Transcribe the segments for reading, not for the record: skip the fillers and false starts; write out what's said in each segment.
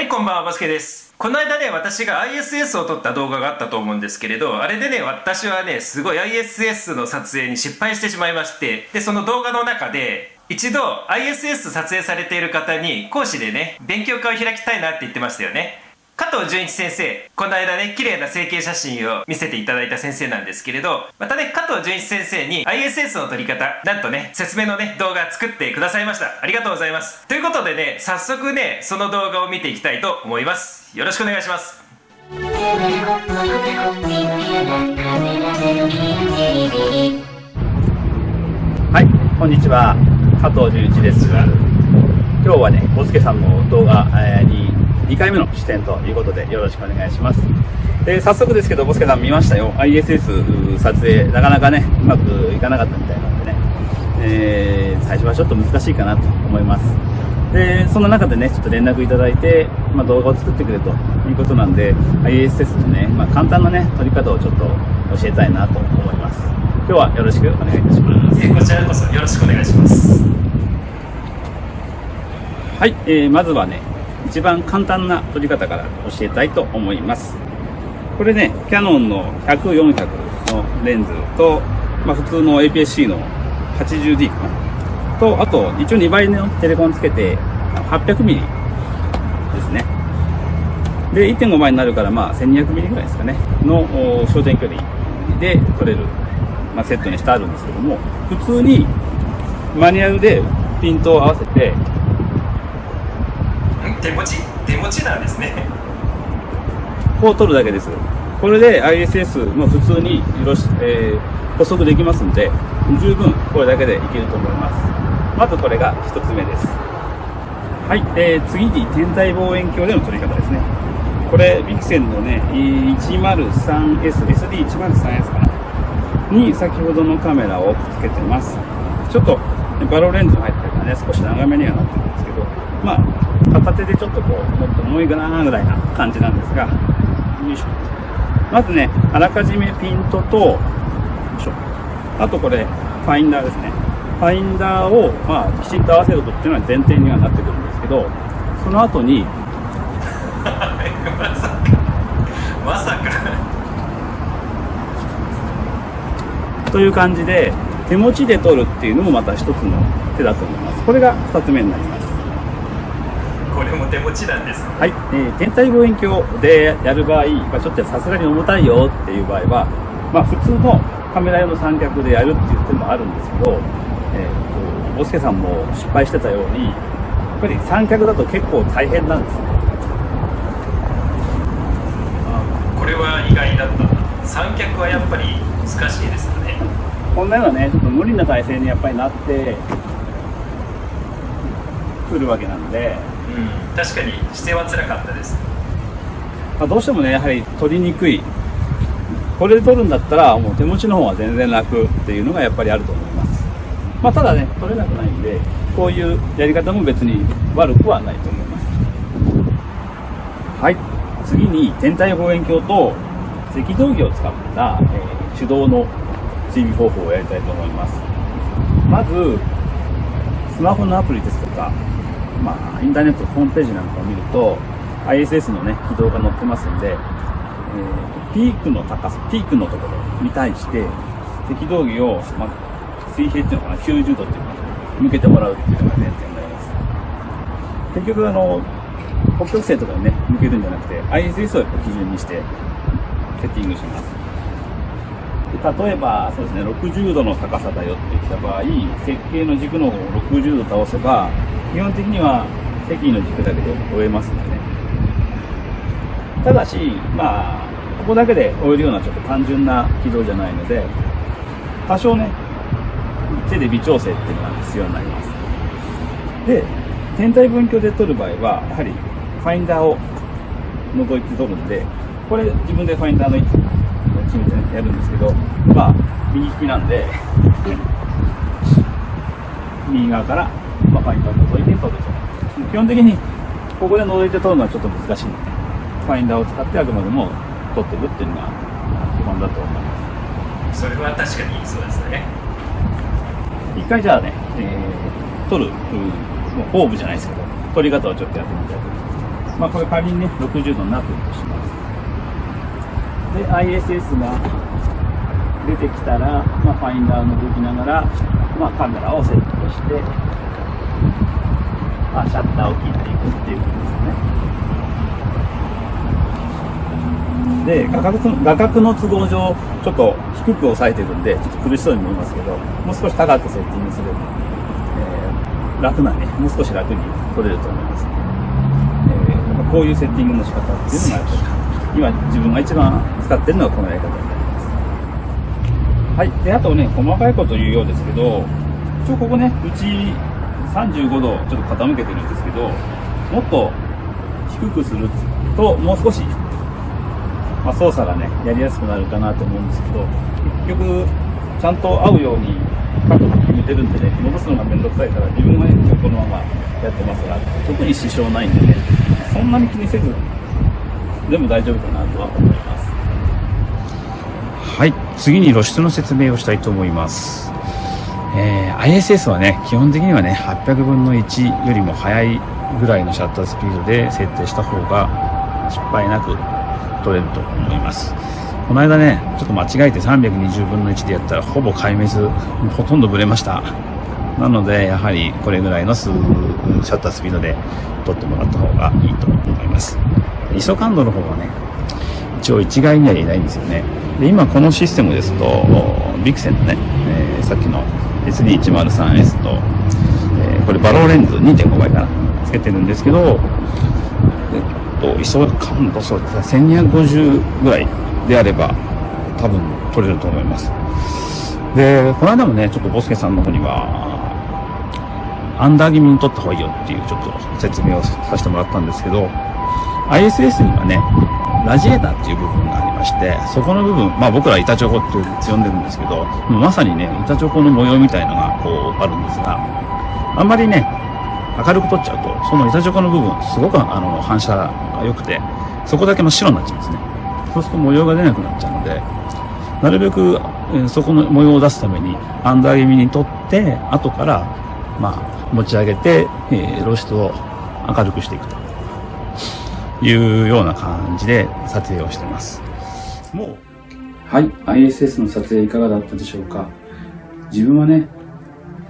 はい、こんばんは、バスケです。この間ね、私が ISS を撮った動画があったと思うんですけれど、あれでね、私はね、すごい ISS の撮影に失敗してしまいまして、で、その動画の中で、一度 ISS 撮影されている方に講師でね、勉強会を開きたいなって言ってましたよね。加藤純一先生、この間ね、綺麗な整形写真を見せていただいた先生なんですけれど、またね、加藤純一先生に ISS の撮り方、なんとね、説明のね、動画作ってくださいました。ありがとうございます。ということでね、早速ね、その動画を見ていきたいと思います。よろしくお願いします。はい、こんにちは。加藤純一です。今日はね、ボスケさんの動画に2回目の出演ということでよろしくお願いします。早速ですけど、ボスケさん見ましたよ。ISS 撮影、なかなかね、うまくいかなかったみたいなんでね、最初はちょっと難しいかなと思います。で、その中でね、ちょっと連絡いただいて、動画を作ってくれということなんで、ISS のね、簡単なね、撮り方をちょっと教えたいなと思います。今日はよろしくお願いいたします。こちらこそよろしくお願いします。はい、まずはね、一番簡単な撮り方から教えたいと思います。これね、キヤノンの100、400のレンズと、普通の APS-C の 80D かな。と、あと、一応2倍のテレコンつけて、800mm ですね。で、1.5 倍になるから、1200mm ぐらいですかね、の焦点距離で撮れる、セットにしてあるんですけども、普通にマニュアルでピントを合わせて、手持ちなんですね。こう撮るだけです。これで ISS も普通に補足できますので、十分これだけでいけると思います。まずこれが一つ目です。はい、次に天体望遠鏡での撮り方ですね。これビクセンのね 103SD103S かなに先ほどのカメラをつけてます。ちょっとバローレンズが入ってるからね、少し長めにはなってるんですけど、片手でちょっともっと重いかなぐらいな感じなんですが、よいしょ。まずね、あらかじめピントと、よいしょ。あとこれ、ファインダーですね。ファインダーを、きちんと合わせることっていうのは前提にはなってくるんですけど、その後に、まさか。という感じで、手持ちで撮るっていうのもまた一つの手だと思います。これが二つ目になります。これも手持ちなんです。はい、天体望遠鏡でやる場合、ちょっとさすがに重たいよっていう場合は、普通のカメラ用の三脚でやるっていう手もあるんですけど、ボスケさんも失敗してたように、やっぱり三脚だと結構大変なんですね。これは意外だった。三脚はやっぱり難しいですよね。こんなようなね、ちょっと無理な体勢にやっぱりなってくるわけなので、確かに姿勢は辛かったです。どうしてもね、やはり撮りにくい。これで撮るんだったら、もう手持ちの方が全然楽っていうのがやっぱりあると思います。ただね、撮れなくないんで、こういうやり方も別に悪くはないと思います。はい。次に、天体望遠鏡と赤道儀を使った、手動の追尾方法をやりたいと思います。まず、スマホのアプリですとか、インターネットホームページなんかを見ると ISS のね軌道が載ってますんで、ピークの高さ、ピークのところに対して赤道儀を、水平っていうのかな、90度っていうのかな、向けてもらうっていうのが前提になります。結局北極星とかにね向けるんじゃなくて ISS をやっぱ基準にしてセッティングします。例えばそうですね、60度の高さだよって言った場合、設計の軸の方を60度倒せば基本的には赤緯の軸だけで追えますのでね。ただし、ここだけで追えるようなちょっと単純な軌道じゃないので、多少ね、手で微調整っていうのが必要になります。で、天体望遠鏡で撮る場合は、やはりファインダーを覗いて撮るんで、これ自分でファインダーの位置を決めてやるんですけど、右利きなんで、右側からファインダーを覗いて撮ると。基本的にここで覗いて撮るのはちょっと難しいので、ファインダーを使ってあくまでも撮ってるっていうのが基本だと思います。それは確かにそうですね。一回じゃあね、撮る、もうオーブじゃないですけど、撮り方をちょっとやってみたいと思います。これ仮にね、60度になってるとします。で、ISS が出てきたら、ファインダーの動きながら、カメラをセットして、シャッターを切っていくっていうことですね。で、画角の都合上、ちょっと低く抑えてるんで、ちょっと苦しそうに見えますけど、もう少し高くセッティングすれば、楽なね、もう少し楽に撮れると思います。こういうセッティングの仕方っていうのが、今自分が一番使ってるのはこのやり方になります。はい。で、あとね、細かいこと言うようですけど、一応ここね、うち35度ちょっと傾けてるんですけど、もっと低くすると、もう少し、操作がね、やりやすくなるかなと思うんですけど、結局、ちゃんと合うように角度決めてるんでね、戻すのがめんどくさいから、自分はね、このままやってますが、特に支障ないんでね、そんなに気にせず、でも大丈夫かなとは思います。はい、次に露出の説明をしたいと思います。ISS はね、基本的にはね、800分の1よりも速いぐらいのシャッタースピードで設定した方が失敗なく撮れると思います。この間ね、ちょっと間違えて320分の1でやったらほぼ壊滅、ほとんどブレました。なので、やはりこれぐらいのシャッタースピードで撮ってもらった方がいいと思います。ISO感度の方はね、一応一概には言えないんですよね。で、今このシステムですと、ビクセンのね、さっきの SD103S と、これバローレンズ 2.5 倍かな、つけてるんですけど、ISO感度そうですね、1250ぐらいであれば多分撮れると思います。で、この間もね、ちょっとボスケさんの方には、アンダー気味に撮った方がいいよっていうちょっと説明をさせてもらったんですけど、ISS にはね、ラジエーターっていう部分がありまして、そこの部分、僕ら板チョコって呼んでるんですけど、まさにね、板チョコの模様みたいのがこうあるんですが、あんまりね、明るく撮っちゃうと、その板チョコの部分、すごく反射が良くて、そこだけ真っ白になっちゃうんですね。そうすると模様が出なくなっちゃうので、なるべく、そこの模様を出すために、アンダー気味に撮って、後から、持ち上げて、露出を明るくしていくというような感じで撮影をしています。はい、ISS の撮影いかがだったでしょうか。自分はね、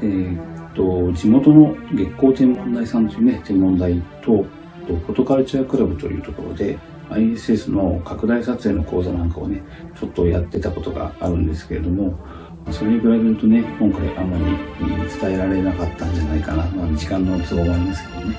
地元の月光天文台さんというね、天文台と、フォトカルチャークラブというところで、ISS の拡大撮影の講座なんかをね、ちょっとやってたことがあるんですけれども、それに比べるとね、今回あまり伝えられなかったんじゃないかな。時間の都合もありますけどね。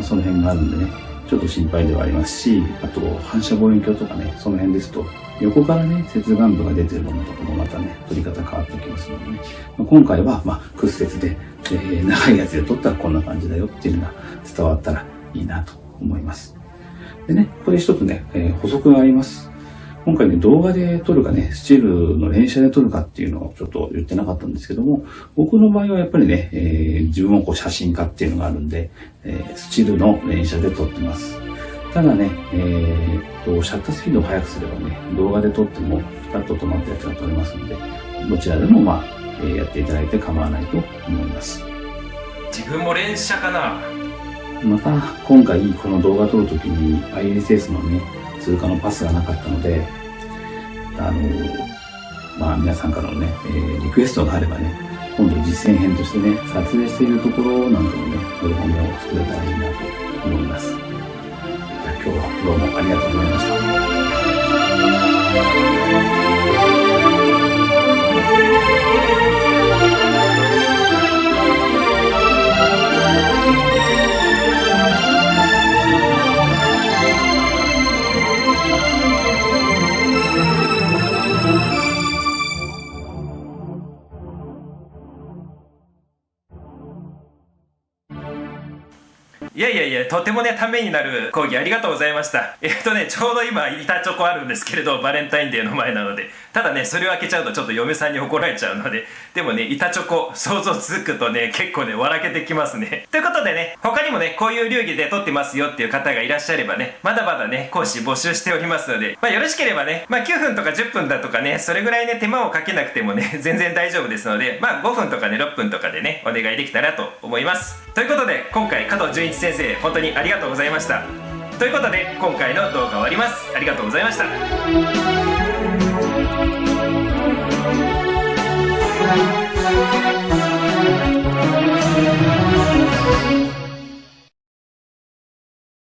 その辺があるんでね、ちょっと心配ではありますし、あと反射望遠鏡とかね、その辺ですと、横からね、接眼部が出てるものとかもまたね、撮り方変わってきますのでね。今回は、屈折で、長いやつで撮ったらこんな感じだよっていうのが伝わったらいいなと思います。でね、ここで一つね、補足があります。今回ね、動画で撮るかね、スチールの連写で撮るかっていうのをちょっと言ってなかったんですけども、僕の場合はやっぱりね、自分もこう写真家っていうのがあるんで、スチールの連写で撮ってます。ただね、シャッタースピードを速くすればね、動画で撮ってもピタッと止まったやつが撮れますので、どちらでもやっていただいて構わないと思います。自分も連写かな。また、今回この動画撮るときに ISS のね、通過のパスがなかったので、皆さんからのね、リクエストがあればね、今度実践編としてね、撮影しているところなんかもね、動画も作れたらいいなと思います。じゃあ今日はどうもありがとうございましたいや、とてもね、ためになる講義ありがとうございました。ちょうど今、板チョコあるんですけれど、バレンタインデーの前なので、ただね、それを開けちゃうとちょっと嫁さんに怒られちゃうので、でもね、板チョコ、想像つくとね、結構ね、笑けてきますね。ということでね、他にもね、こういう流儀で撮ってますよっていう方がいらっしゃればね、まだまだね、講師募集しておりますので、よろしければね、9分とか10分だとかね、それぐらいね、手間をかけなくてもね、全然大丈夫ですので、5分とかね、6分とかでね、お願いできたらと思います。ということで、今回、加藤純一先生、本当にありがとうございました。ということで今回の動画終わります。ありがとうございました。